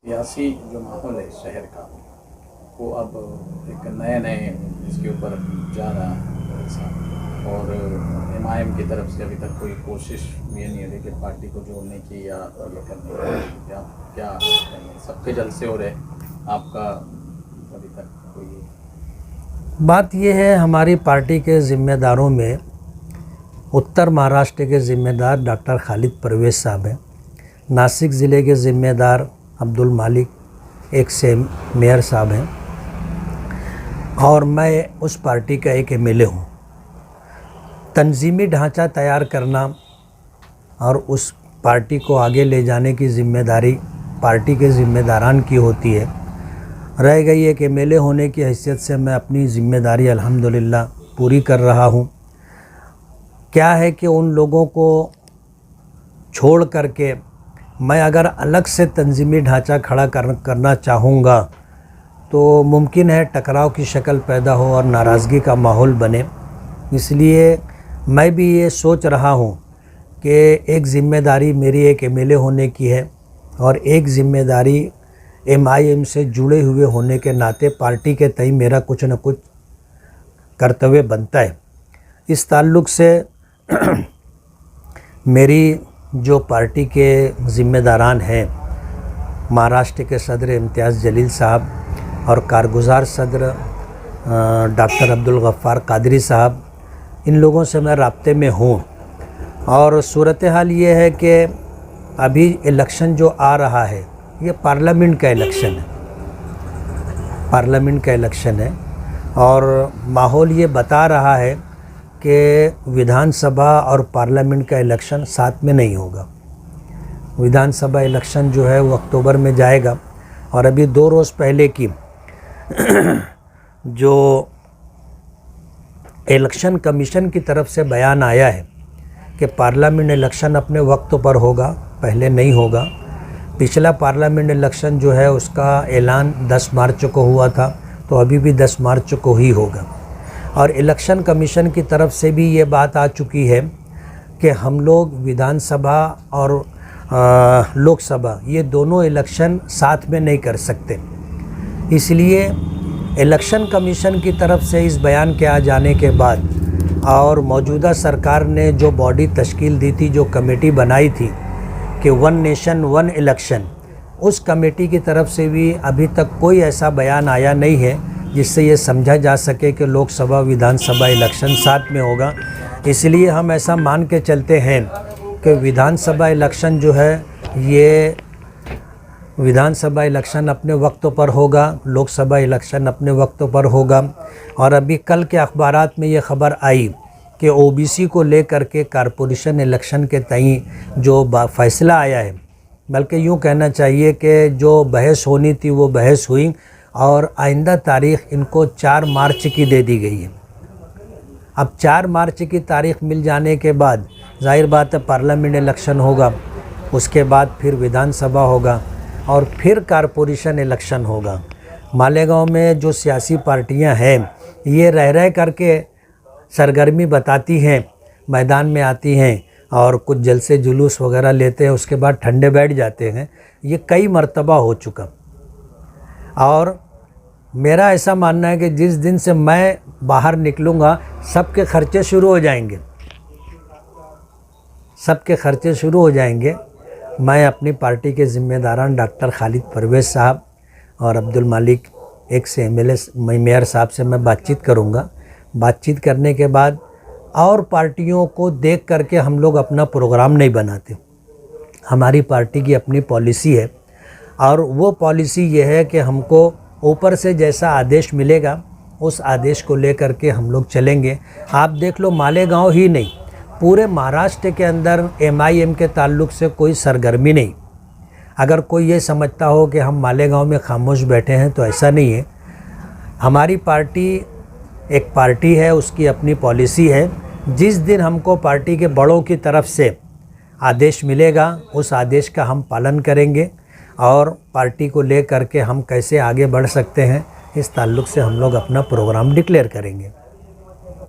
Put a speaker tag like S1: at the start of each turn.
S1: सियासी जो माहौल है शहर का, वो अब एक नए इसके ऊपर जा रहा है ऐसा। और एमआईएम की तरफ से अभी तक कोई कोशिश ये नहीं है कि पार्टी को जोड़ने की या ये करने की, या क्या सबके जलसे हो रहे, आपका अभी तक कोई
S2: बात ये है। हमारी पार्टी के ज़िम्मेदारों में उत्तर महाराष्ट्र के ज़िम्मेदार डॉक्टर खालिद परवेज़ साहब हैं, नासिक ज़िले के ज़िम्मेदार अब्दुल मालिक एक से मेयर साहब हैं, और मैं उस पार्टी का एक एमएलए हूँ। तंजीमी ढांचा तैयार करना और उस पार्टी को आगे ले जाने की ज़िम्मेदारी पार्टी के ज़िम्मेदारान की होती है। रह गई एक एमएलए होने की हैसियत से मैं अपनी ज़िम्मेदारी अल्हम्दुलिल्लाह पूरी कर रहा हूँ। क्या है कि उन लोगों को छोड़ करके मैं अगर अलग से तंजीमी ढांचा खड़ा करना चाहूँगा तो मुमकिन है टकराव की शक्ल पैदा हो और नाराज़गी का माहौल बने। इसलिए मैं भी ये सोच रहा हूँ कि एक ज़िम्मेदारी मेरी एक एमएलए होने की है और एक ज़िम्मेदारी एमआईएम से जुड़े हुए होने के नाते पार्टी के तय मेरा कुछ न कुछ कर्तव्य बनता है। इस ताल्लुक़ से मेरी जो पार्टी के ज़िम्मेदारान हैं, महाराष्ट्र के सदर इम्तियाज़ जलील साहब और कारगुज़ार सदर डॉक्टर अब्दुल गफ़्फ़ार कादरी साहब, इन लोगों से मैं राब्ते में हूँ। और सूरत हाल ये है कि अभी इलेक्शन जो आ रहा है ये पार्लियामेंट का इलेक्शन है, पार्लियामेंट का इलेक्शन है, और माहौल ये बता रहा है कि विधानसभा और पार्लियामेंट का इलेक्शन साथ में नहीं होगा। विधानसभा इलेक्शन जो है वो अक्टूबर में जाएगा, और अभी 2 रोज़ पहले की जो इलेक्शन कमीशन की तरफ से बयान आया है कि पार्लियामेंट इलेक्शन अपने वक्त पर होगा, पहले नहीं होगा। पिछला पार्लियामेंट इलेक्शन जो है उसका ऐलान 10 मार्च को हुआ था, तो अभी भी 10 मार्च को ही होगा। और इलेक्शन कमीशन की तरफ से भी ये बात आ चुकी है कि हम लोग विधानसभा और लोकसभा ये दोनों इलेक्शन साथ में नहीं कर सकते। इसलिए इलेक्शन कमीशन की तरफ से इस बयान के आ जाने के बाद और मौजूदा सरकार ने जो बॉडी तश्कील दी थी, जो कमेटी बनाई थी कि 1 नेशन 1 इलेक्शन, उस कमेटी की तरफ से भी अभी तक कोई ऐसा बयान आया नहीं है जिससे ये समझा जा सके कि लोकसभा विधानसभा इलेक्शन साथ में होगा। इसलिए हम ऐसा मान के चलते हैं कि विधानसभा इलेक्शन जो है ये विधानसभा इलेक्शन अपने वक्त पर होगा, लोकसभा इलेक्शन अपने वक्त पर होगा। और अभी कल के अखबारात में ये ख़बर आई कि ओबीसी को लेकर के कारपोरेशन इलेक्शन के तय जो फ़ैसला आया है, बल्कि यूँ कहना चाहिए कि जो बहस होनी थी वो बहस हुई, और आइंदा तारीख़ इनको 4 मार्च की दे दी गई है। अब 4 मार्च की तारीख़ मिल जाने के बाद जाहिर बात है पार्लियामेंट इलेक्शन होगा, उसके बाद फिर विधानसभा होगा और फिर कारपोरेशन इलेक्शन होगा। मालेगांव में जो सियासी पार्टियां हैं ये रह करके सरगर्मी बताती हैं, मैदान में आती हैं और कुछ जलसे जुलूस वगैरह लेते हैं, उसके बाद ठंडे बैठ जाते हैं। ये कई मर्तबा हो चुका। और मेरा ऐसा मानना है कि जिस दिन से मैं बाहर निकलूँगा सबके खर्चे शुरू हो जाएंगे, सबके खर्चे शुरू हो जाएंगे। मैं अपनी पार्टी के ज़िम्मेदारान डॉक्टर खालिद परवेज़ साहब और अब्दुल मालिक एक से एमएलए मेयर साहब से मैं बातचीत करूँगा। बातचीत करने के बाद और पार्टियों को देख करके हम लोग अपना प्रोग्राम नहीं बनाते। हमारी पार्टी की अपनी पॉलिसी है, और वो पॉलिसी ये है कि हमको ऊपर से जैसा आदेश मिलेगा उस आदेश को लेकर के हम लोग चलेंगे। आप देख लो, मालेगांव ही नहीं पूरे महाराष्ट्र के अंदर एमआईएम के ताल्लुक़ से कोई सरगर्मी नहीं। अगर कोई ये समझता हो कि हम मालेगांव में खामोश बैठे हैं तो ऐसा नहीं है। हमारी पार्टी एक पार्टी है, उसकी अपनी पॉलिसी है। जिस दिन हमको पार्टी के बड़ों की तरफ से आदेश मिलेगा उस आदेश का हम पालन करेंगे, और पार्टी को ले करके हम कैसे आगे बढ़ सकते हैं इस ताल्लुक़ से हम लोग अपना प्रोग्राम डिक्लेयर करेंगे।